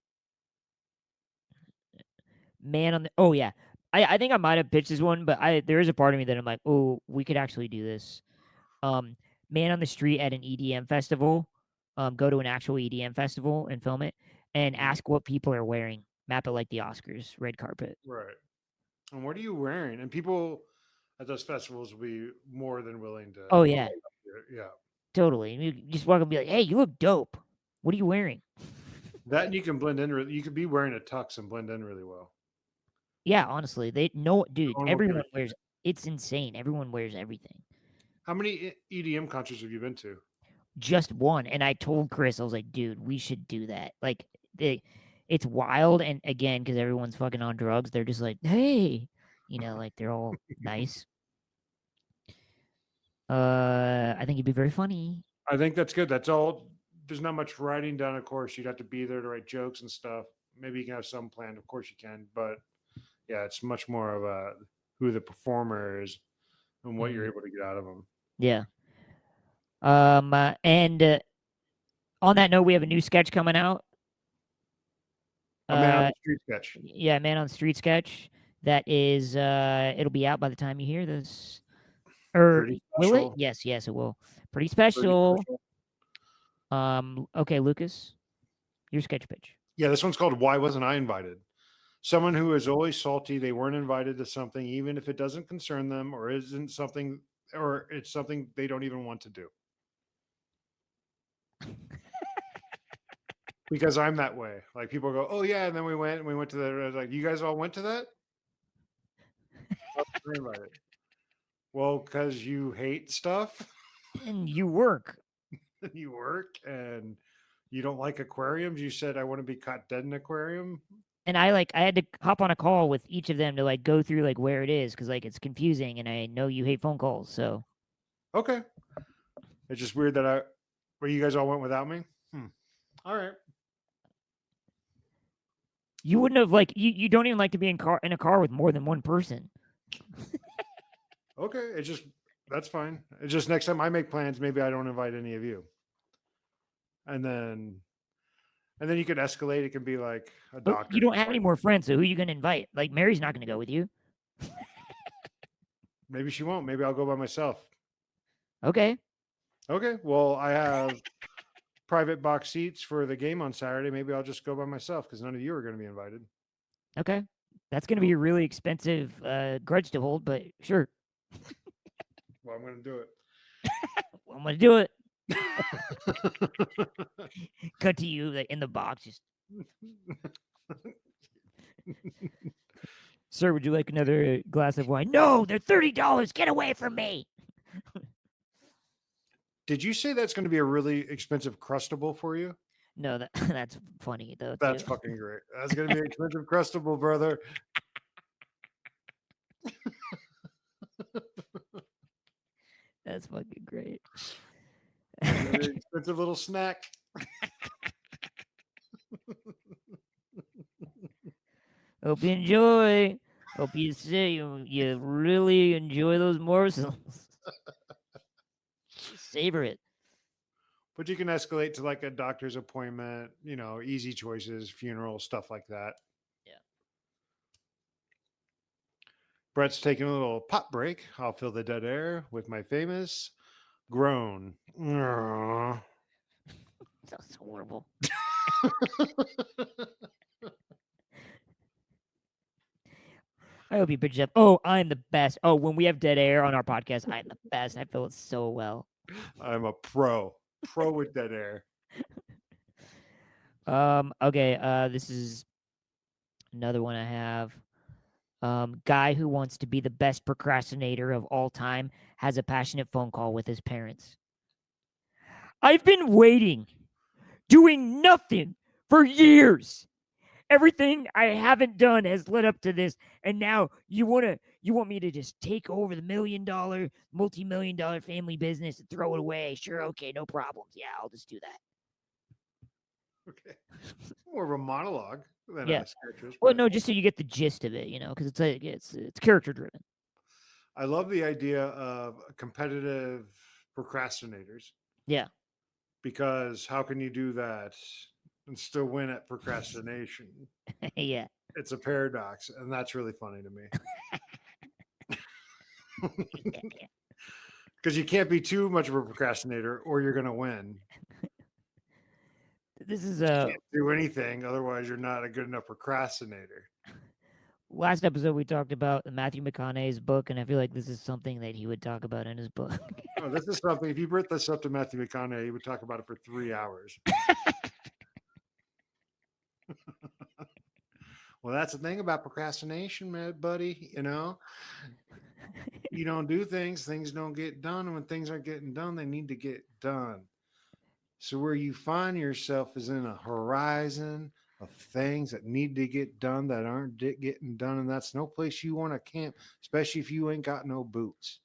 man on the. Oh yeah, I think I might have pitched this one, but there is a part of me that I'm like, oh, we could actually do this. Man on the street at an EDM festival. Go to an actual EDM festival and film it, and ask what people are wearing. Map it like the Oscars, red carpet. Right. And what are you wearing? And people at those festivals will be more than willing to. Oh yeah, Yeah. totally. You just walk up and be like, hey, you look dope. What are you wearing? That and you can blend in. You could be wearing a tux and blend in really well. Yeah, honestly, they know, dude. No one will give Everyone a wears. shit. It's insane. Everyone wears everything. How many EDM concerts have you been to? Just one, and I told Chris, I was like, dude, we should do that. Like, it's wild, and again, because everyone's fucking on drugs, they're just like, hey, like they're all nice. I think it'd be very funny. I think that's good. That's all. There's not much writing down, of course. You'd have to be there to write jokes and stuff. Maybe you can have some planned. Of course you can. But yeah, it's much more of a who the performer is and what you're able to get out of them. Yeah. And on that note, we have a new sketch coming out. A man on the street sketch. Yeah, man on the street sketch. That is, it'll be out by the time you hear this. Or Pretty will it? special. Yes, it will. Pretty Pretty special. special. Okay, Lucas, your sketch pitch. Yeah, this one's called Why Wasn't I Invited? Someone who is always salty they weren't invited to something, even if it doesn't concern them or isn't something, or it's something they don't even want to do. Because I'm that way. Like people go, oh yeah, and then we went to the like, you guys all went to that? Why wasn't I invited? Well, because you hate stuff And you work. and you work and you don't like aquariums. You said I want to be caught dead in an aquarium. And I had to hop on a call with each of them to like go through like where it is because like it's confusing and I know you hate phone calls. So Okay. It's just weird that where you guys all went without me. All right. you wouldn't have like you don't even like to be in a car with more than one person. Okay. It's just that's fine. It's just next time I make plans, maybe I don't invite any of you. And then you could escalate. It can be like a But doctor. you don't have any more friends, so who are you gonna invite? Like Mary's not gonna go with you. Maybe she won't. Maybe I'll go by myself. Okay. Okay. Well, I have private box seats for the game on Saturday. Maybe I'll just go by myself because none of you are going to be invited. Okay. That's gonna be a really expensive grudge to hold, but sure. Well, I'm going to do it. I'm gonna do it. Cut to you like in the box, just sir, would you like another glass of wine? No, they're $30. Get away from me. Did you say that's going to be a really expensive crustable for you? No, that's funny though. That's Too. fucking great. That's going to be an expensive crustable, brother. That's fucking great. Expensive little snack. Hope you enjoy. Hope you say you really enjoy those morsels. Savor it. But you can escalate to like a doctor's appointment, easy choices, funeral, stuff like that. Yeah. Brett's taking a little pop break. I'll fill the dead air with my famous groan. That's horrible. I hope you pitch up. Oh, I'm the best. Oh, when we have dead air on our podcast, I'm the best. I feel it so well. I'm a pro with dead air. Okay, this is another one I have. Guy who wants to be the best procrastinator of all time has a passionate phone call with his parents. I've been waiting, doing nothing for years. Everything I haven't done has led up to this, and now you want me to just take over the multi-million-dollar family business and throw it away? Sure, okay, no problems. Yeah, I'll just do that. Okay. More of a monologue than Yeah. a sketch. Well, But no, just so you get the gist of it, because it's character driven. I love the idea of competitive procrastinators Yeah. because how can you do that and still win at procrastination? Yeah. It's a paradox, and that's really funny to me. Yeah. Because you can't be too much of a procrastinator or you're going to win. This is You can't do anything, otherwise you're not a good enough procrastinator. last episode we talked about Matthew McConaughey's book, and I feel like this is something that he would talk about in his book. Oh, this is something. If you brought this up to Matthew McConaughey, he would talk about it for 3 hours. Well, that's the thing about procrastination, man, buddy. You don't do things don't get done. And when things aren't getting done, they need to get done. So where you find yourself is in a horizon of things that need to get done that aren't getting done, and that's no place you want to camp, especially if you ain't got no boots.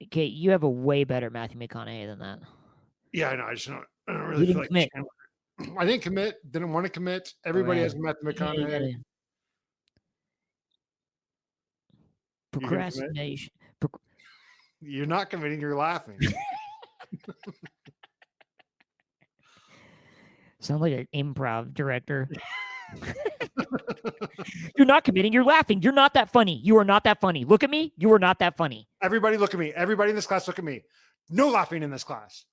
Okay, you have a way better Matthew McConaughey than that. Yeah, I know. I don't really You feel didn't like commit. I didn't commit. Didn't want to commit. Everybody Right. has Matthew Yeah, McConaughey. You gonna commit? procrastination. You're not committing. You're laughing. Sound like an improv director. You're not committing. You're laughing. You're not that funny. You are not that funny. Look at me. You are not that funny. Everybody look at me. Everybody in this class look at me. No laughing in this class.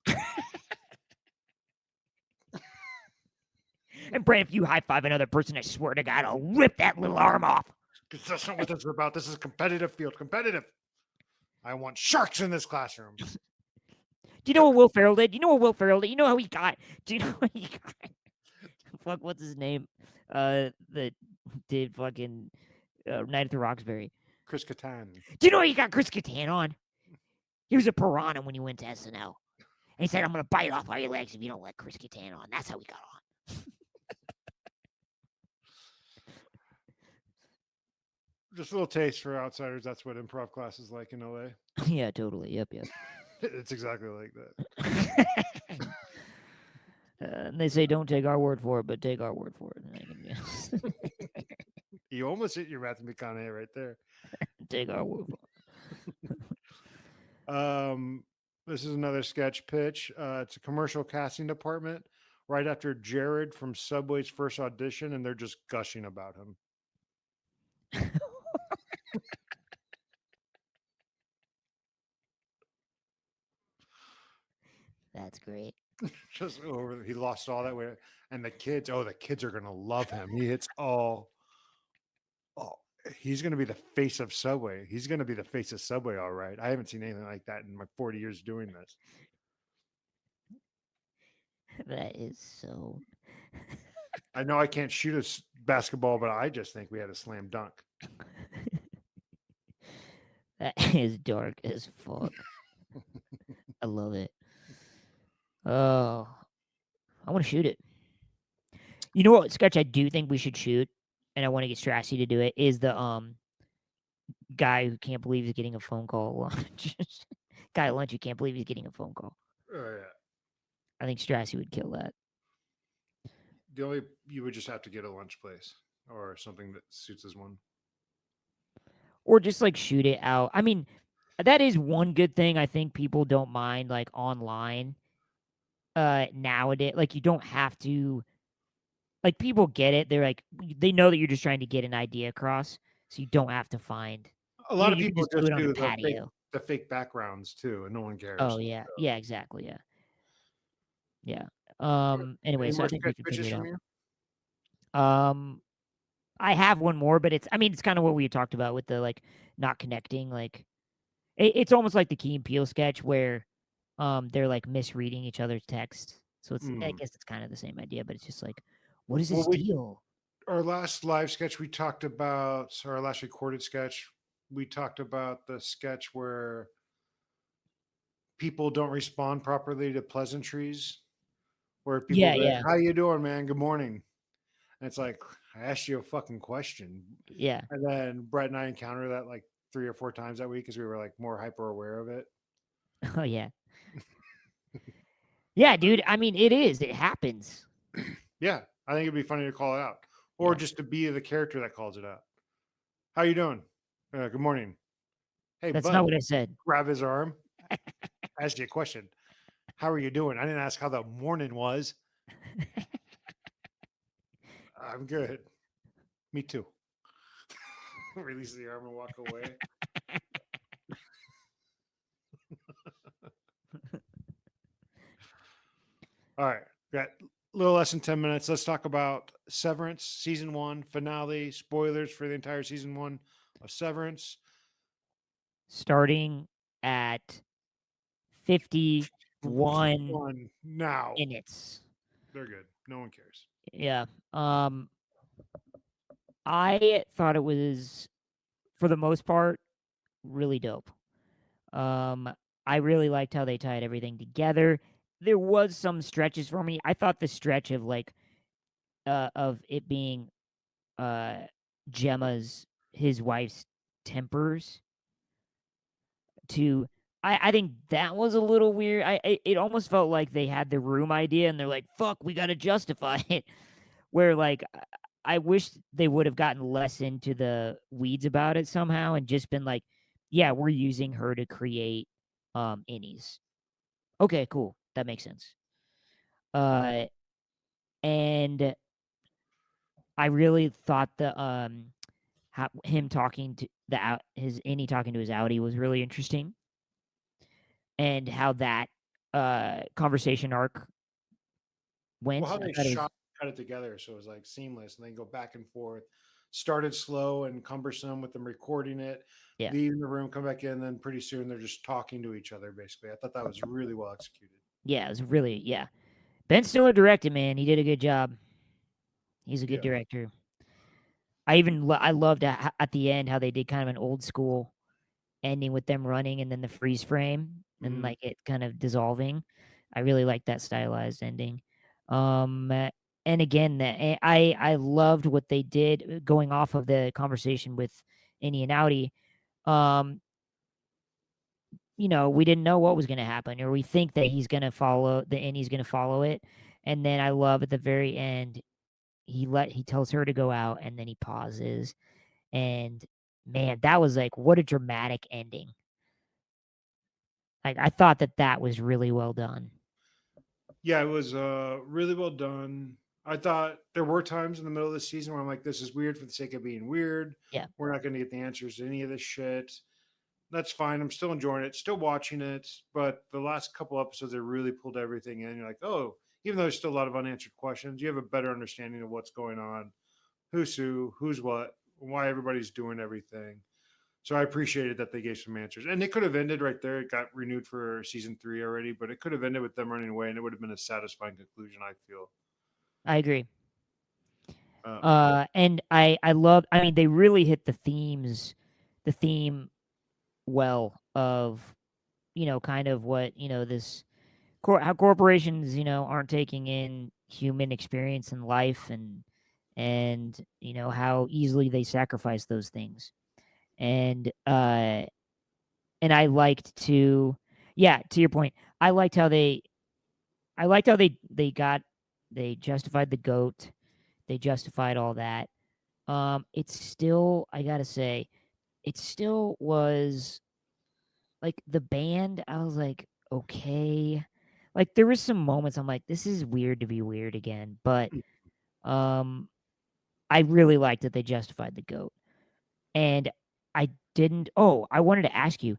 And Brandon, if you high five another person, I swear to God, I'll rip that little arm off. Because that's not what this is about. This is a competitive field. Competitive. I want sharks in this classroom. Do you know what Will Ferrell did? You know what Will Ferrell did? You know how he got? Do you know what he got? Fuck, what's his name? That did fucking Night at the Roxbury. Chris Kattan. Do you know what he got Chris Kattan on? He was a piranha when he went to SNL. And he said, I'm going to bite off all your legs if you don't let Chris Kattan on. That's how he got on. Just a little taste for outsiders. That's what improv class is like in LA. Yeah, totally. Yep. It's exactly like that. And they say, don't take our word for it, but take our word for it. You almost hit your Matthew McConaughey right there. Take our word for it. This is another sketch pitch. It's a commercial casting department right after Jared from Subway's first audition, and they're just gushing about him. That's great. Just over, he lost all that weight, and the kids are gonna love him. He hits all. Oh, he's gonna be the face of Subway. He's gonna be the face of Subway, all right. I haven't seen anything like that in my 40 years doing this. That is so. I know I can't shoot a basketball, but I just think we had a slam dunk. That is dark as fuck. I love it. Oh, I want to shoot it. You know what sketch I do think we should shoot, and I want to get Strassy to do it, is the guy who can't believe he's getting a phone call at lunch. Guy at lunch who can't believe he's getting a phone call. Oh yeah. I think Strassy would kill that. You would just have to get a lunch place or something that suits as one. Or just like shoot it out. I mean, that is one good thing I think people don't mind like online nowadays. Like you don't have to, like people get it. They're like, they know that you're just trying to get an idea across. So you don't have to find. A lot of You can people just do it on do the patio. the fake backgrounds too, and no one cares. Oh yeah. So. Yeah, exactly. Yeah. Anyway, Any so I more think sketch we can pitches figure from it you? out. I have one more, but it's kind of what we talked about with the like not connecting. Like it's almost like the Key and Peele sketch where they're like misreading each other's text. So it's I guess it's kind of the same idea, but it's just like, what is his deal? our last live sketch, we talked about our last recorded sketch. We talked about the sketch where people don't respond properly to pleasantries, where people Yeah, be like, yeah, "How you doing, man? Good morning." And it's like, I asked you a fucking question. yeah. And then Brett and I encountered that like 3 or 4 times that week because we were like more hyper aware of it. Oh yeah, yeah, dude. I mean, it is. It happens. Yeah, I think it'd be funny to call it out, or Yeah, just to be the character that calls it out. How you doing? Good morning. Hey, that's not bud. what I said. Grab his arm. Ask you a question. How are you doing? I didn't ask how the morning was. I'm good. Me too. Release the arm and walk away. All right. Got a little less than 10 minutes. Let's talk about Severance season 1 finale. Spoilers for the entire season 1 of Severance. Starting at 51 1 now. minutes. They're good. No one cares. Yeah. I thought it was, for the most part, really dope. Um, I really liked how they tied everything together. There was some stretches for me. I thought the stretch of of it being uh Gemma's his wife's tempers to I think that was a little weird. It almost felt like they had the room idea and they're like, "Fuck, we got to justify it." Where like I wish they would have gotten less into the weeds about it somehow and just been like, "Yeah, we're using her to create innies." Okay, cool. That makes sense. Uh and I really thought the him talking to the out his innie talking to his outie was really interesting, and how that conversation arc Well, went. how I they thought it was shot cut it together so it was like seamless and then go back and forth. Started slow and cumbersome with them recording it, yeah. leaving the room, come back in, then pretty soon they're just talking to each other basically. I thought that was really well executed. Yeah, it was really yeah. Ben Stiller directed, man. He did a good job. He's a good Yeah. director. I loved at the end how they did kind of an old school ending with them running and then the freeze frame and Mhm. like it kind of dissolving. I really like that stylized ending. Um and again, I loved what they did going off of the conversation with Innie and Audi. Um we didn't know what was going to happen, or we think that he's going to follow the and he's going to follow it. And then I love at the very end, he tells her to go out and then he pauses. And man, that was like, what a dramatic ending. Like, I thought that was really well done. Yeah, it was really well done. I thought there were times in the middle of the season where I'm like, this is weird for the sake of being weird. Yeah, We're not going to get the answers to any of this shit. That's fine. I'm still enjoying it, still watching it. But the last couple episodes, they really pulled everything in. You're like, oh, even though there's still a lot of unanswered questions, you have a better understanding of what's going on, who's who, who's what, why everybody's doing everything. So I appreciated that they gave some answers. And it could have ended right there. It got renewed for season 3 already, but it could have ended with them running away and it would have been a satisfying conclusion, I feel. I agree. Uh, And I love, I mean, they really hit the theme well of, kind of what, this how corporations, aren't taking in human experience in life, and how easily they sacrifice those things. And I liked to yeah, to your point, I liked how they justified the goat, they justified all that. It's still, I gotta say, it still was like the band, I was like, okay. Like there was some moments I'm like, this is weird to be weird again, but um I really liked that they justified the goat. And I wanted to ask you,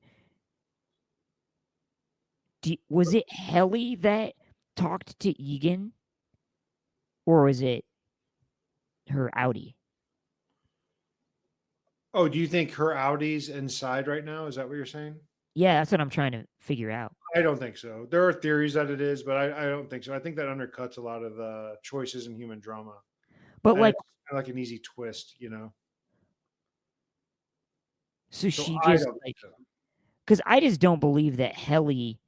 was it Helly that talked to Egan, or was it her outie? oh, do you think her Audi's inside right now? Is that what you're saying? Yeah, that's what I'm trying to figure out. I don't think so. There are theories that it is, but I don't think so. I think that undercuts a lot of the choices in human drama. But And like, it's I like an easy twist, you know. So So she I just don't think like, so. because I just don't believe that Helly,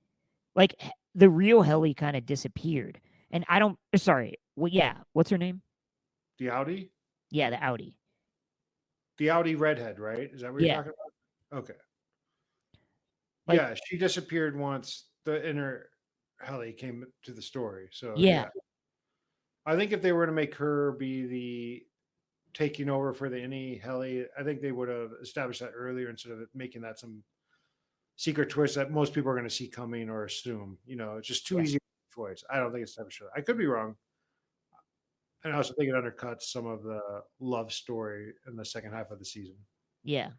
like the real Helly, kind of disappeared. And I don't. Sorry. Well, yeah. What's her name? The Audi, Yeah, the Audi. the Audi redhead, right? Is that what you're Yeah. talking about? Okay. Like, Yeah, she disappeared once the inner Helly came to the story. So yeah. yeah, I think if they were to make her be the taking over for the any Helly, I think they would have established that earlier instead of making that some secret twist that most people are going to see coming or assume. You know, it's just too Yeah. easy choice. I don't think it's type of show. I could be wrong. And I also think it undercuts some of the love story in the second half of the season. Yeah.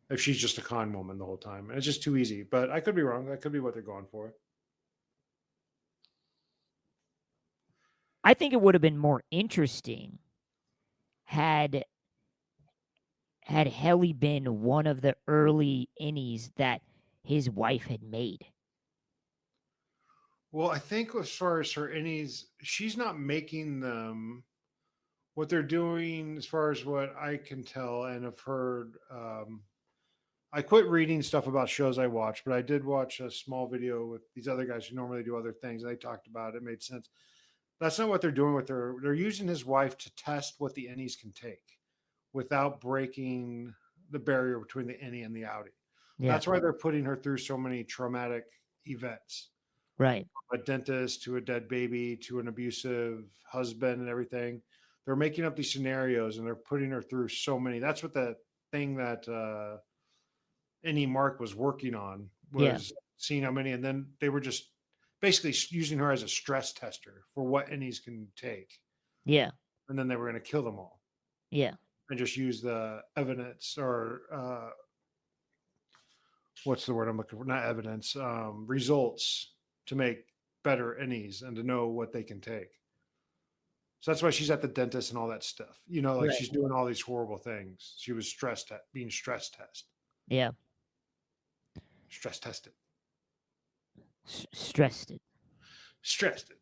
If she's just a con woman the whole time. And it's just too easy. But I could be wrong. That could be what they're going for. I think it would have been more interesting had Helly been one of the early innies that his wife had made. Well, I think as far as her innies, she's not making them. What they're doing, as far as what I can tell and have heard, I quit reading stuff about shows I watch, but I did watch a small video with these other guys who normally do other things. And they talked about it. It made sense. That's not what they're doing with her. They're using his wife to test what the innies can take without breaking the barrier between the innie and the outie. Yeah. That's why they're putting her through so many traumatic events. Right. A dentist to a dead baby to an abusive husband and everything. They're making up these scenarios and they're putting her through so many. That's what the thing that any Mark was working on Yeah. was seeing how many, and then they were just basically using her as a stress tester for what innies can take, Yeah. and then they were going to kill them all Yeah. and just use the evidence or what's the word I'm looking for? Not evidence, results to make better innies and to know what they can take. So that's why she's at the dentist and all that stuff. You know, like Right. she's doing all these horrible things. She was stressed at being Yeah. stress tested, Stressed it. stressed it.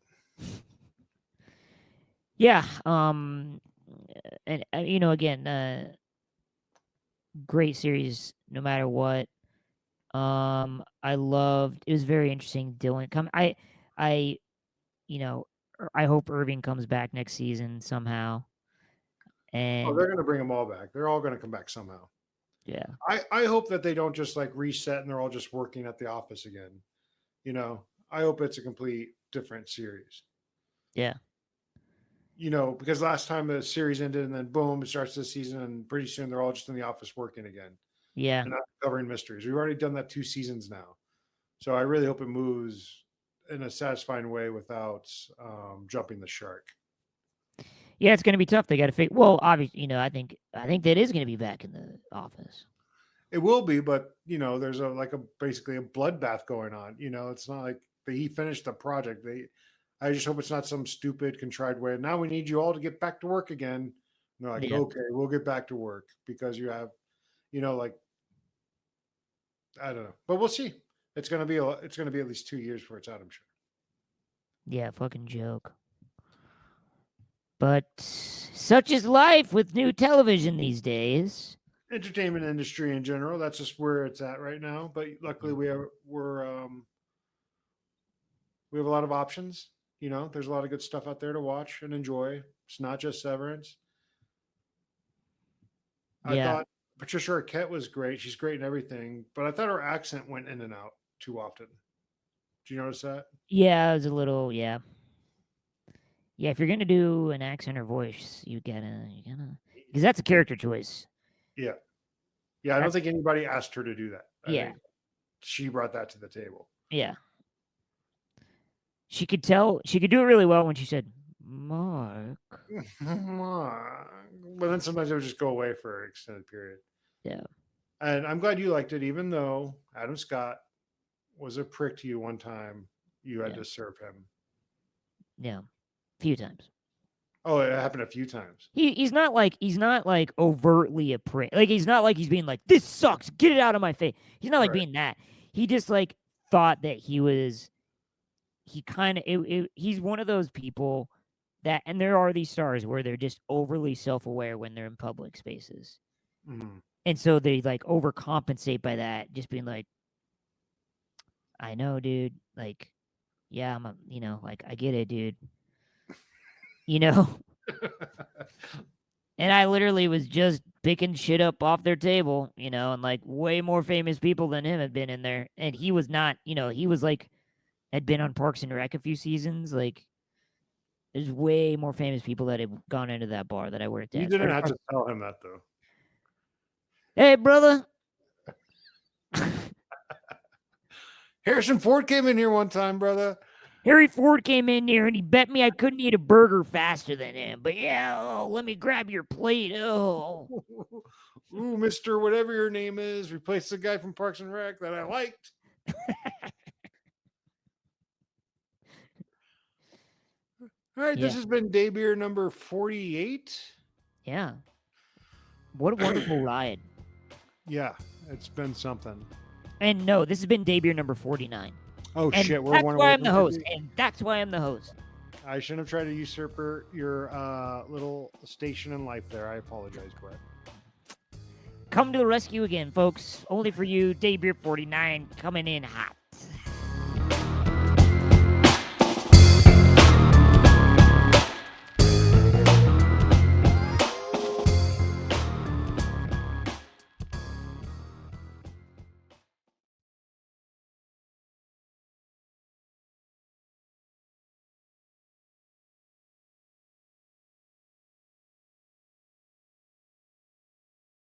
Yeah. And you know, again, great series no matter what. I loved. It was very interesting. Dylan come. I, you know, I hope Irving comes back next season somehow. Oh, And they're going to bring them all back. They're all going to come back somehow. yeah. I hope that they don't just like reset and they're all just working at the office again. You know, I hope it's a complete different series. Yeah. You know, because last time the series ended and then boom, it starts this season and pretty soon they're all just in the office working again Yeah. and not covering mysteries. We've already done that 2 seasons now. So I really hope it moves in a satisfying way without jumping the shark. Yeah, it's gonna be tough. They got to figure. Well, obviously, you know, I think that is gonna be back in the office. It will be, but you know, there's a like a basically a bloodbath going on. You know, it's not like he finished the project. I just hope it's not some stupid contrived way. Now we need you all to get back to work again. And they're like, Yeah. okay, we'll get back to work because you have, you know, like I don't know, but we'll see. It's gonna be at least 2 years before it's out. I'm sure. Yeah. Fucking joke. But such is life with new television these days. Entertainment industry in general, that's just where it's at right now. But luckily, we have a lot of options. You know, there's a lot of good stuff out there to watch and enjoy. It's not just Severance. I Yeah. thought Patricia Arquette was great. She's great in everything, but I thought her accent went in and out too often. Do you notice that? Yeah. It was a little. Yeah. Yeah. If you're gonna do an accent or voice, you gotta, because that's a character choice. Yeah. Yeah. I don't That's think anybody asked her to do that. I yeah. think she brought that to the table. Yeah. She could tell. She could do it really well when she said, "Mark." But then sometimes it would just go away for an extended period. Yeah. And I'm glad you liked it, even though Adam Scott was a prick to you one time. You had Yeah. to serve him. Yeah. A few times. Oh, it happened a few times. He's not like overtly a prick. Like he's not like he's being like, "This sucks. Get it out of my face." He's not like Right. being that. He just like thought that he kind of he's one of those people that, and there are these stars where they're just overly self-aware when they're in public spaces. Mhm. And so they like overcompensate by that, just being like, I know, dude. Like, yeah, like, I get it, dude. You know? And I literally was just picking shit up off their table, and like way more famous people than him had been in there. And he was not, he was like, had been on Parks and Rec a few seasons. Like, there's way more famous people that had gone into that bar that I worked You at. didn't have to tell him that, though. Hey, brother. Harrison Ford came in here one time, brother. Harry Ford came in here and he bet me I couldn't eat a burger faster than him. But yeah, let me grab your plate. Oh. Ooh, Mr. Whatever your name is, replace the guy from Parks and Rec that I liked. All right, this has been Day Beer number 48. Yeah. What a wonderful ride. Yeah, it's been something. And no, this has been Day Beer number 49. Oh, and shit. That's why I'm the host. And that's why I'm the host. I shouldn't have tried to usurp your little station in life there. I apologize, Brett. Come to the rescue again, folks. Only for you, Day Beer 49 coming in hot.